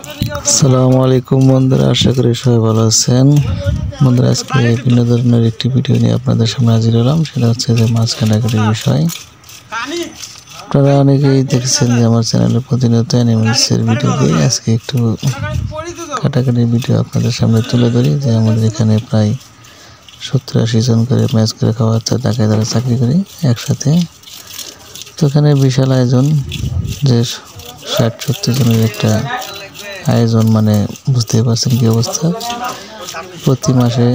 আসসালামু আলাইকুম বন্ধুরা, আশা করি সবাই ভালো আছেন। বন্ধুরা, আজকে ভিন্ন ধরনের একটি ভিডিও নিয়ে আপনাদের সামনে হাজির হলাম। সেটা হচ্ছে যে মাছ কাটাকাটির বিষয়। আপনারা অনেকেই দেখেছেন যে আমার চ্যানেলে প্রতিনিয়ত অ্যানিমেলসের ভিডিও দিই। আজকে একটু কাটাকাটির ভিডিও আপনাদের সামনে তুলে ধরি যে আমাদের এখানে প্রায় 70-80 জন করে ম্যাচ করে খাওয়া হচ্ছে, ঢাকায় যারা চাকরি করি একসাথে। তো এখানে বিশাল আয়োজন, যে 60-70 জনের একটা আয়োজন, মানে বুঝতেই পারছেন কি অবস্থা। প্রতি মাসে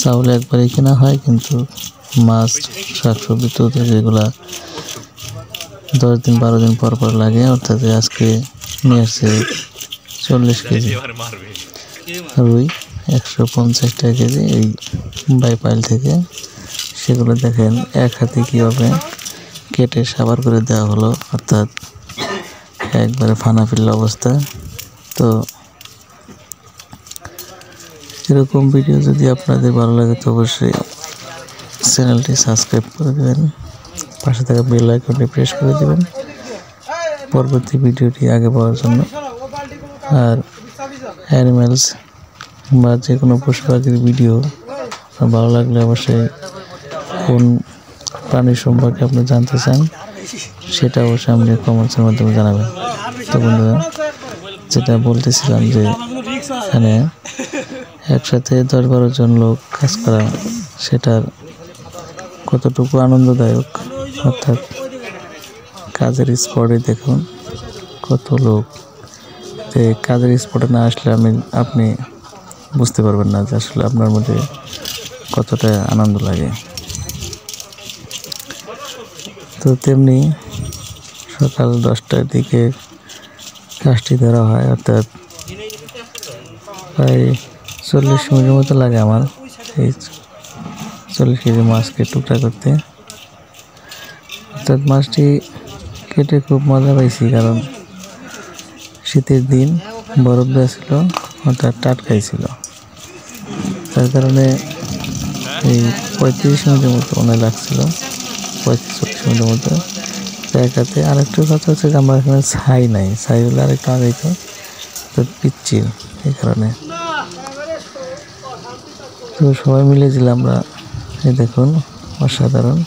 চাউল একবারই কেনা হয়, কিন্তু মাছ শাকসবজি তো যেগুলা 10 দিন 12 দিন পর পর লাগে। অর্থাৎ আজকে নিয়ে আসছে 40 কেজি রুই, 150 টাকা কেজি এই বাইপাইল থেকে। সেগুলো দেখেন এক হাতে কীভাবে কেটে সাবার করে দেওয়া হলো, অর্থাৎ একবারে ফানা ফিল্লা অবস্থা। তো এরকম ভিডিও যদি আপনাদের ভালো লাগে তো অবশ্যই চ্যানেলটি সাবস্ক্রাইব করে দেবেন, পাশে থাকা বেল আইকনটি প্রেস করে দেবেন পরবর্তী ভিডিওটি আগে পাওয়ার জন্য। আর অ্যানিমেলস বা যে কোনো পশু পাখির ভিডিও ভালো লাগলে অবশ্যই কোন প্রাণী সম্পর্কে আপনি জানতে চান সেটা অবশ্যই আপনি কমেন্টসের মাধ্যমে জানাবেন। তো বন্ধুরা, যেটা বলতেছিলাম যে এখানে একসাথে 10-12 জন লোক কাজ করা, সেটার কতটুকু আনন্দদায়ক। অর্থাৎ কাজের স্পটে দেখুন কত লোক। যে কাজের স্পটে না আসলে আপনি বুঝতে পারবেন না যে আসলে আপনার মধ্যে কতটা আনন্দ লাগে। তো তেমনি সকাল 10টার দিকে কাজটি ধরা হয়, অর্থাৎ প্রায় 40 মিনিটের মতো লাগে আমার এই 40 কেজি মাছকে টুকরা করতে। অর্থাৎ মাছটি কেটে খুব মজা পাইছি, কারণ শীতের দিন বরফ দেওয়া ছিল, অর্থাৎ টাটকাই ছিল। তার কারণে এই 35 মিনিটের মতো মনে লাগছিল, 35-40 মিনিটের মতো জায়গাতে। আরেকটু কথা হচ্ছে যে আমার এখানে ছাই নাই, ছাই হলে আরেকটু আগাইত, তো পিচ্ছিল এই কারণে। তো সবাই মিলে দিলাম আমরা, এই দেখুন অসাধারণ,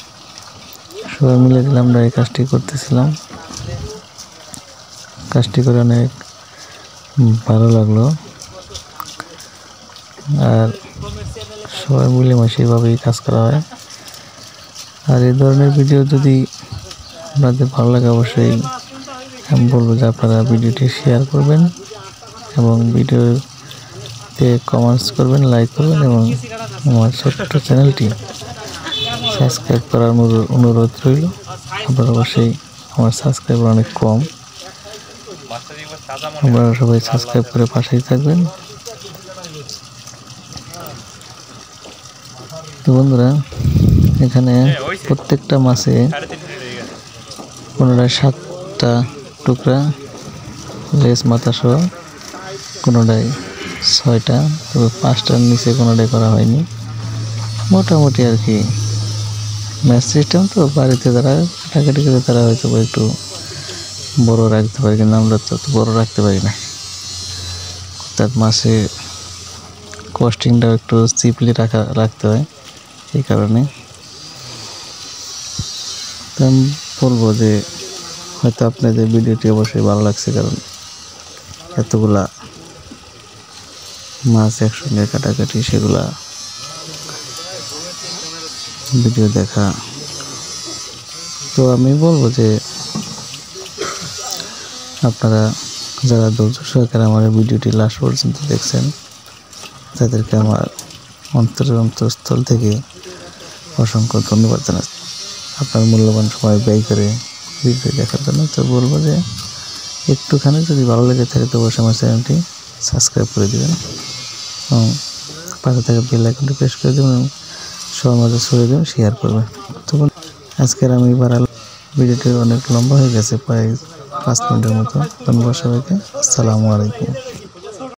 সবাই মিলে দিলাম আমরা এই কাজটি করতেছিলাম। কাজটি করে অনেক ভালো লাগলো। আর সবাই মিলে এভাবেই কাজ করা হয়। আর এই ধরনের ভিডিও যদি আপনাদের ভালো লাগে অবশ্যই আমি বলবো যে আপনারা ভিডিওটি শেয়ার করবেন এবং ভিডিওতে কমেন্টস করবেন, লাইক করবেন এবং আমার ছোট্ট চ্যানেলটি সাবস্ক্রাইব করার অনুরোধ রইল। আপনারা অবশ্যই, আমার সাবস্ক্রাইবার অনেক কম, আপনারা সবাই সাবস্ক্রাইব করে পাশেই থাকবেন। তো বন্ধুরা, এখানে প্রত্যেকটা মাছে কোনোটায় 7টা টুকরা, লেজ মাথা সহ, কোনোটায় 6টা, তবে 5টার নিচে কোনোটাই করা হয়নি। মোটামুটি আর কি ম্যাচ সিস্টেম, তো বাড়িতে যারা কাটাকাটি করে তারা হয়তো একটু বড় রাখতে পারে, কিন্তু আমরা তো বড় রাখতে পারি না। অর্থাৎ মাছের কস্টিংটাও একটু চিপলি রাখতে হয়, এই কারণে। তো আমি বলবো যে হয়তো আপনাদের ভিডিওটি অবশ্যই ভালো লাগছে, কারণ এতগুলা মাছ একসঙ্গে কাটাকাটি, সেগুলা ভিডিও দেখা। তো আমি বলবো যে আপনারা যারা ধৈর্য সহকারে আমার ভিডিওটি লাস্ট পর্যন্ত দেখছেন, তাদেরকে আমার অন্তরস্থল থেকে অসংখ্য ধন্যবাদ জানাচ্ছি আপনার মূল্যবান সময় ব্যয় করে ভিডিও দেখার জন্য। তো বলবো যে একটুখানি যদি ভালো লেগে থাকে তো অবশ্যই আমার চ্যানেলটি সাবস্ক্রাইব করে দেবেন এবং পাশে থাকা বেল আইকনটি প্রেস করে দেবেন এবং সবার মাঝে ছড়িয়ে দেবেন, শেয়ার করবেন। তো আজকের আমি ভিডিওটি অনেক লম্বা হয়ে গেছে, প্রায় 5 মিনিটের মতো। ধন্যবাদ সবাইকে। আসসালামু আলাইকুম।